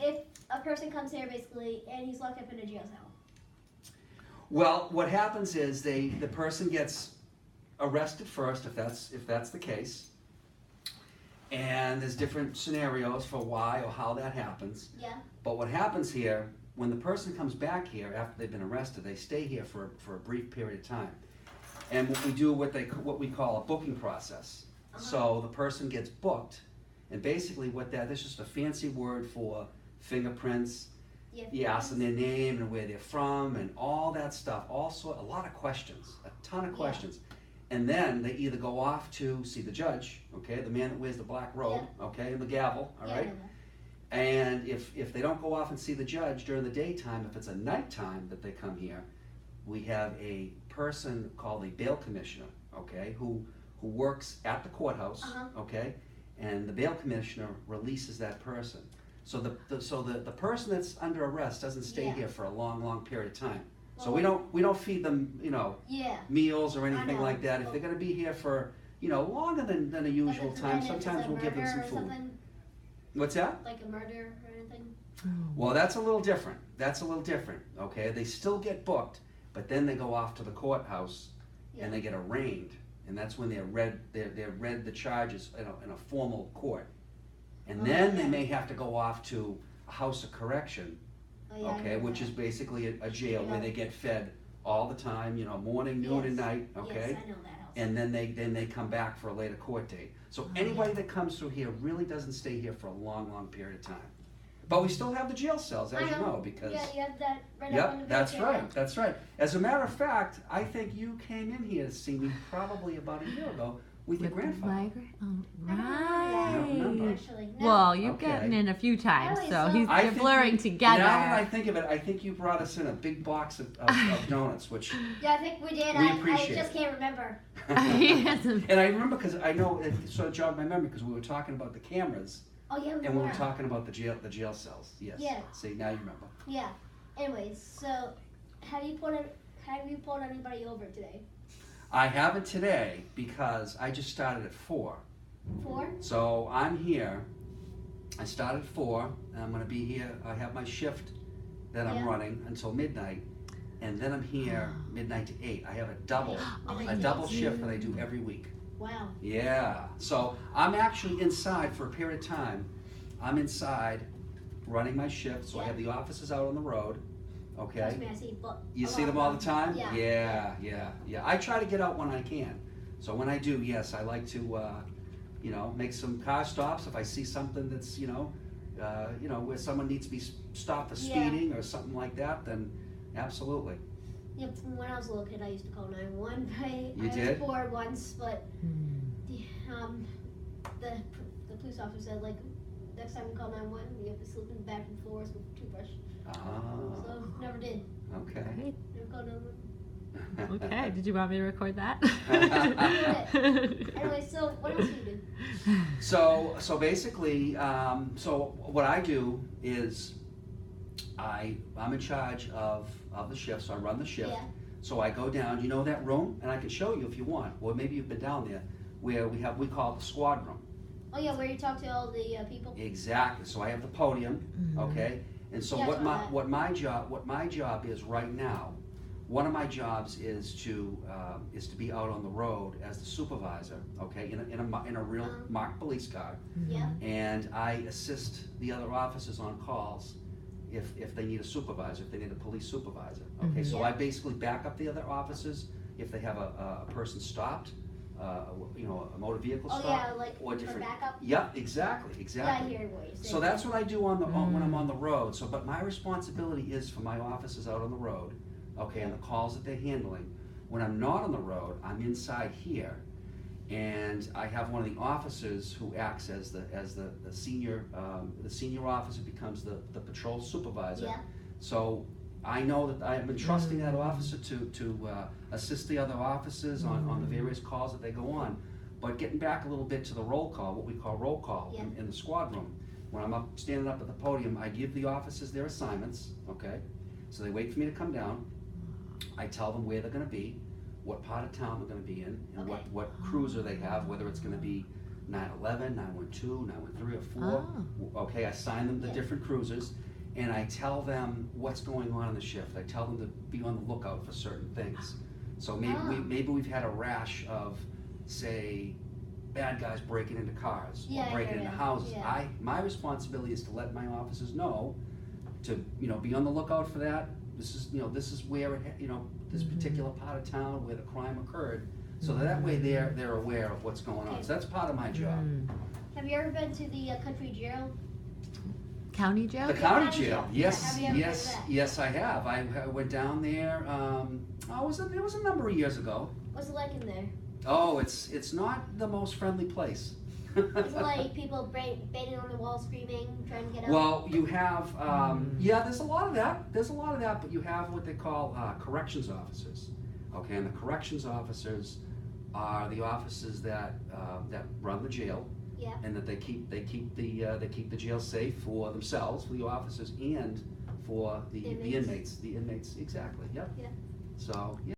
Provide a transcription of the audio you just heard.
if a person comes here basically and he's locked up in a jail cell? Well, what happens is the person gets arrested first, if that's the case, and there's different scenarios for why or how that happens. Yeah. But what happens here, when the person comes back here after they've been arrested, they stay here for a brief period of time, and what we do what we call a booking process. So the person gets booked, and basically this is just a fancy word for fingerprints. You ask them their name and where they're from and all that stuff. Also, a lot of questions, a ton of questions. And then they either go off to see the judge, okay, the man that wears the black robe, okay, and the gavel, all right? And if they don't go off and see the judge during the daytime, if it's a nighttime that they come here, we have a person called a bail commissioner, okay, who works at the courthouse, okay, and the bail commissioner releases that person. So the person that's under arrest doesn't stay here for a long period of time. So we don't feed them, meals or anything like that. If they're going to be here for, longer than a usual time, sometimes we'll give them some food. What's that? Like a murder or anything? Well, that's a little different. Okay? They still get booked, but then they go off to the courthouse and they get arraigned, and that's when they're read the charges in a formal court. And then they may have to go off to a house of correction, which is basically a jail where they get fed all the time, morning, noon, and night, okay? Yes, I know that house. And then they come back for a later court date. So anybody that comes through here really doesn't stay here for a long period of time. But we still have the jail cells, as you know, because... Yeah, you have that right up on the that's right. As a matter of fact, I think you came in here to see me probably about a year ago with your grandfather. Right. Actually, no. Well, you've gotten in a few times, so they're blurring together. Now that I think of it, I think you brought us in a big box of donuts, which yeah, I think we did. We I appreciate just can't remember. And I remember because I know it sort of jogged my memory because we were talking about the cameras. Oh yeah, and we were talking about the jail cells. Yes. Yeah. See, now you remember. Yeah. Anyways, so have you pulled anybody over today? I haven't today because I just started at 4. 4? So I'm here. I started at 4, and I'm going to be here. I have my shift that I'm running until midnight, and then I'm here midnight to 8. I have a double shift that I do every week. Wow. Yeah. So I'm actually inside for a period of time. I'm inside running my shift, so I have the offices out on the road. Okay. Trust me, I see you see them all the time? Yeah. Yeah. I try to get out when I can. So when I do, yes, I like to, make some car stops. If I see something that's, where someone needs to be stopped for speeding or something like that, then absolutely. Yeah, when I was a little kid, I used to call 911. You I did? was bored once, but the police officer said, like, next time we call 911, we have to sleep in the bathroom floors with a toothbrush. Oh. So, never did. Okay. Great. Never called 911. Okay, did you want me to record that? Anyway, so what else do you do? So basically, so what I do is I'm in charge of the shift, so I run the shift. Yeah. So I go down, you know that room? And I can show you if you want. Well, maybe you've been down there, where we call it the squad room. Oh yeah, where you talk to all the people? Exactly. So I have the podium, okay? And so what my job is right now, one of my jobs is to be out on the road as the supervisor, okay, in a real marked police car. Yeah. And I assist the other officers on calls if they need a supervisor, if they need a police supervisor. Okay, so I basically back up the other officers if they have a person stopped, a motor vehicle stopped. Oh yeah, like or for different. backup? Yep, exactly. Yeah, I hear what you're saying. So that's what I do when I'm on the road. So, but my responsibility is for my officers out on the road, okay, and the calls that they're handling. When I'm not on the road, I'm inside here, and I have one of the officers who acts as the senior officer becomes the patrol supervisor. Yeah. So I know that I have been trusting that officer to assist the other officers on the various calls that they go on. But getting back a little bit to the roll call, what we call roll call in the squad room, when I'm standing up at the podium, I give the officers their assignments, okay? So they wait for me to come down. I tell them where they're gonna be, what part of town they're gonna be in, and what cruiser they have, whether it's gonna be 911, 912, 913 or 4. Oh. Okay, I assign them the Yeah. different cruisers, and I tell them what's going on in the shift. I tell them to be on the lookout for certain things. So maybe we've had a rash of, say, bad guys breaking into cars Yeah, or breaking into houses. yeah. My responsibility is to let my officers know to, be on the lookout for that. This is where this particular part of town where the crime occurred. So that way they're aware of what's going on. Okay. So that's part of my job. Have you ever been to the country jail? County jail? The Yeah, county county jail, jail. yes, Have you ever been to yes, that? yes, I have. I went down there. It was a number of years ago. What's it like in there? Oh, it's not the most friendly place. Is it like people banging on the wall, screaming, trying to get out? Well, you have, there's a lot of that. There's a lot of that, but you have what they call corrections officers. Okay, and the corrections officers are the officers that run the jail, Yeah. and that they keep the jail safe for themselves, for the officers, and for the inmates. The inmates, exactly. Yep. Yeah. So yeah.